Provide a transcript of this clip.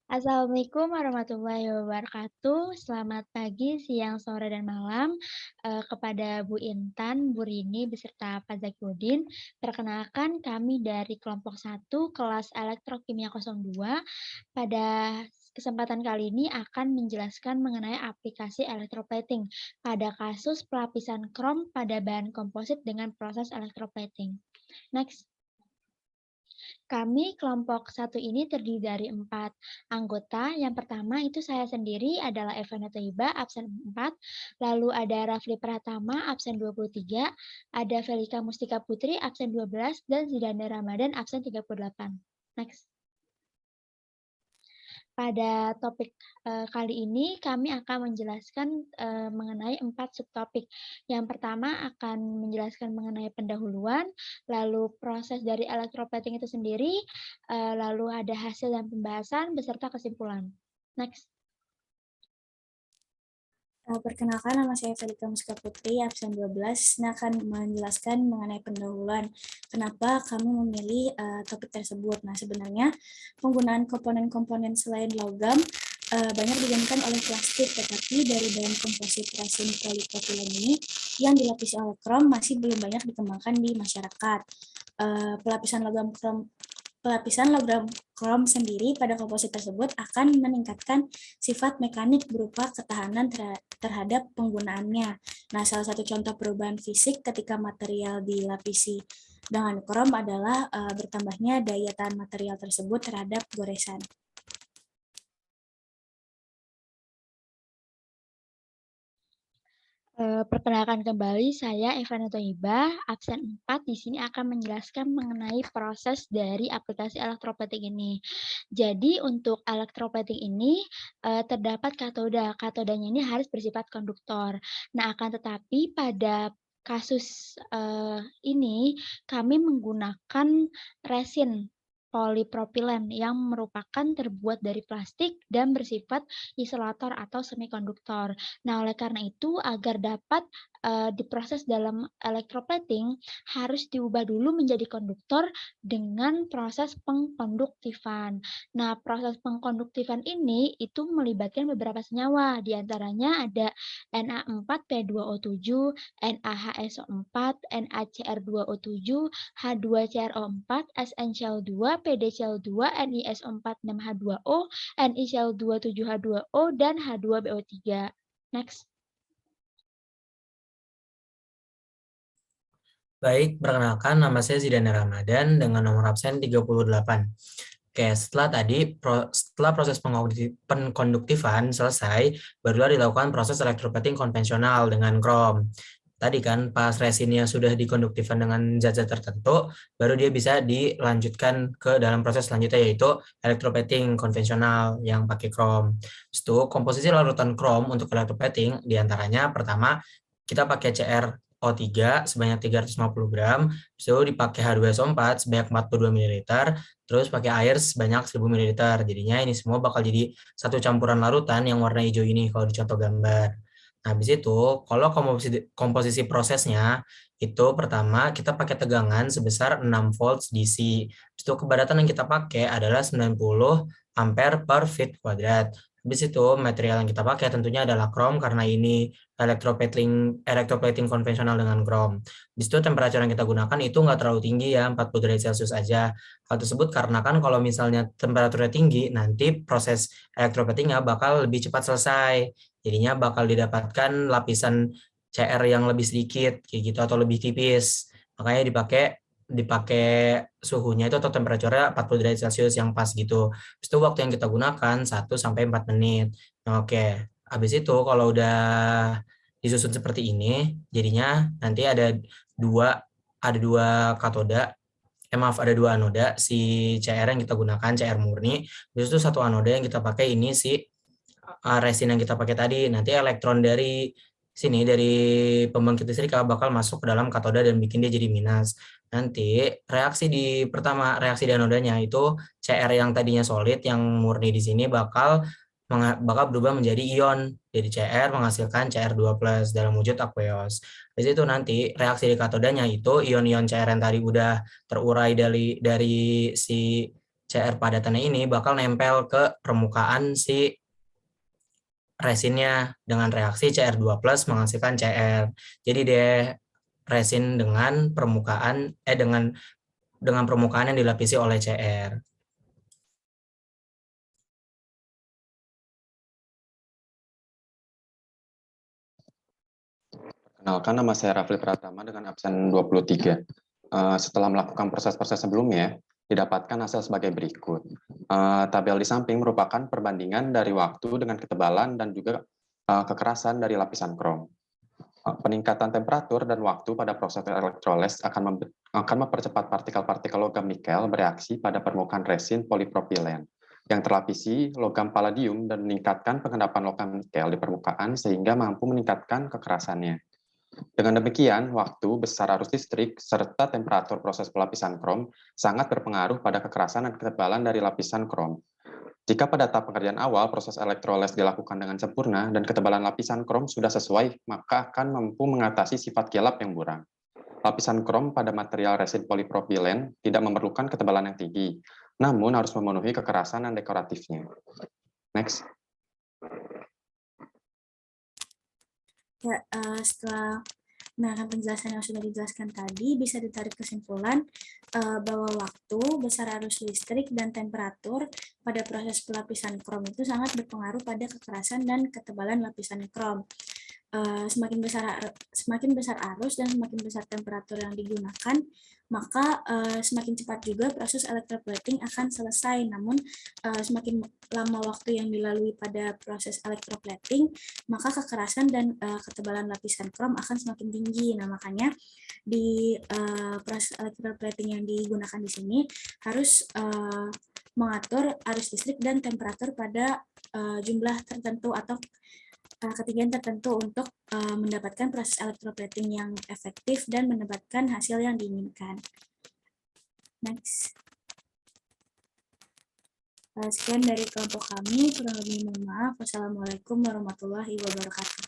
Assalamualaikum warahmatullahi wabarakatuh. Selamat pagi, siang, sore, dan malam kepada Bu Intan, Bu Rini, beserta Pak Zakiuddin. Perkenalkan kami dari kelompok 1 kelas Elektrokimia 02. Pada kesempatan kali ini akan menjelaskan mengenai aplikasi electroplating pada kasus pelapisan krom pada bahan komposit dengan proses electroplating. Next. Kami kelompok 1 ini terdiri dari 4 anggota. Yang pertama itu saya sendiri adalah Evana Thoibah, absen 4. Lalu ada Rafli Pratama, absen 23. Ada Felika Mustika Putri, absen 12. Dan Zidane Ramadan, absen 38. Next. Pada topik kali ini kami akan menjelaskan mengenai 4 subtopik. Yang pertama akan menjelaskan mengenai pendahuluan, lalu proses dari electroplating itu sendiri, lalu ada hasil dan pembahasan beserta kesimpulan. Next. Perkenalkan, nama saya Felika Mustika Putri, absen 12. Saya akan menjelaskan mengenai pendahuluan. Kenapa kami memilih topik tersebut? Nah, sebenarnya penggunaan komponen-komponen selain logam banyak digantikan oleh plastik, tetapi dari bahan komposit resin polipropilen ini yang dilapisi oleh krom masih belum banyak dikembangkan di masyarakat. Pelapisan logam krom sendiri pada komposit tersebut akan meningkatkan sifat mekanik berupa ketahanan terhadap penggunaannya. Nah, salah satu contoh perubahan fisik ketika material dilapisi dengan krom adalah bertambahnya daya tahan material tersebut terhadap goresan. Perkenalkan kembali, saya Evana Thoibah, absen 4. Di sini akan menjelaskan mengenai proses dari aplikasi electroplating ini. Jadi untuk electroplating ini terdapat katoda. Katodanya ini harus bersifat konduktor. Nah, akan tetapi pada kasus ini kami menggunakan resin polipropilen yang merupakan terbuat dari plastik dan bersifat isolator atau semikonduktor. Nah, oleh karena itu agar dapat diproses dalam electroplating harus diubah dulu menjadi konduktor dengan proses pengkonduktifan. Nah, proses pengkonduktifan ini itu melibatkan beberapa senyawa, di antaranya ada Na4P2O7, NaHSO4, NaCr2O7, H2CrO4, SnCl2, PdCl2, NiSO46H2O, NiCl27H2O, dan H2BO3. Next. Baik, perkenalkan nama saya Zidane Ramadan dengan nomor absen 38. Oke, setelah proses pengkonduktifan selesai, barulah dilakukan proses electroplating konvensional dengan krom. Tadi kan pas resinnya sudah dikonduktifkan dengan zat-zat tertentu, baru dia bisa dilanjutkan ke dalam proses selanjutnya yaitu electroplating konvensional yang pakai krom. Itu komposisi larutan krom untuk electroplating diantaranya pertama kita pakai CrO3 sebanyak 350 gram, itu dipakai H2SO4 sebanyak 42 ml, terus pakai air sebanyak 1000 ml. Jadinya ini semua bakal jadi satu campuran larutan yang warna hijau ini kalau di contoh gambar. Nah, habis itu, kalau komposisi prosesnya, itu pertama kita pakai tegangan sebesar 6 volts DC. Habis itu kepadatan yang kita pakai adalah 90 ampere per feet kuadrat. Habis itu material yang kita pakai tentunya adalah krom karena ini electroplating konvensional dengan krom. Habis itu temperatur yang kita gunakan itu nggak terlalu tinggi ya, 40 derajat Celcius aja. Hal tersebut karena kan kalau misalnya temperaturnya tinggi, nanti proses electroplatingnya bakal lebih cepat selesai. Jadinya bakal didapatkan lapisan CR yang lebih sedikit kayak gitu atau lebih tipis. Makanya dipakai suhunya itu atau temperaturnya 40 derajat Celcius yang pas gitu. Habis itu waktu yang kita gunakan 1 sampai 4 menit. Nah, oke. Habis itu kalau udah disusun seperti ini, jadinya nanti ada dua katoda, ada dua anoda si CR yang kita gunakan CR murni. Terus itu satu anoda yang kita pakai ini si resin yang kita pakai tadi. Nanti elektron dari sini dari pembangkit listrik bakal masuk ke dalam katoda dan bikin dia jadi minus. Nanti reaksi di anodanya itu CR yang tadinya solid yang murni di sini bakal berubah menjadi ion. Jadi CR menghasilkan Cr2+ dalam wujud aqueous. Di situ nanti reaksi di katodanya itu ion-ion CR yang tadi udah terurai dari si CR padatannya ini bakal nempel ke permukaan si resinnya dengan reaksi CR2+ menghasilkan CR. Jadi deh resin dengan permukaan dengan permukaan yang dilapisi oleh CR. Perkenalkan, nama saya Rafli Pratama dengan absen 23. Setelah melakukan proses-proses sebelumnya, didapatkan hasil sebagai berikut. Tabel di samping merupakan perbandingan dari waktu dengan ketebalan dan juga kekerasan dari lapisan krom. Peningkatan temperatur dan waktu pada proses elektroles akan mempercepat partikel-partikel logam nikel bereaksi pada permukaan resin polipropilen yang terlapisi logam palladium dan meningkatkan pengendapan logam nikel di permukaan sehingga mampu meningkatkan kekerasannya. Dengan demikian, waktu, besar arus listrik, serta temperatur proses pelapisan krom sangat berpengaruh pada kekerasan dan ketebalan dari lapisan krom. Jika pada tahap pengerjaan awal proses elektroles dilakukan dengan sempurna dan ketebalan lapisan krom sudah sesuai, maka akan mampu mengatasi sifat kilap yang buram. Lapisan krom pada material resin polipropilen tidak memerlukan ketebalan yang tinggi, namun harus memenuhi kekerasan dan dekoratifnya. Next. Ya, setelah mendengarkan penjelasan yang sudah dijelaskan tadi, bisa ditarik kesimpulan bahwa waktu, besar arus listrik, dan temperatur pada proses pelapisan krom itu sangat berpengaruh pada kekerasan dan ketebalan lapisan krom. Semakin besar arus dan semakin besar temperatur yang digunakan, maka semakin cepat juga proses electroplating akan selesai. Namun semakin lama waktu yang dilalui pada proses electroplating, maka kekerasan dan ketebalan lapisan krom akan semakin tinggi. Nah, makanya di proses electroplating yang digunakan di sini harus mengatur arus listrik dan temperatur pada jumlah tertentu atau ketinggian tertentu untuk mendapatkan proses electroplating yang efektif dan mendapatkan hasil yang diinginkan. Next. Sekian dari kelompok kami, kurang lebih mohon maaf. Wassalamualaikum warahmatullahi wabarakatuh.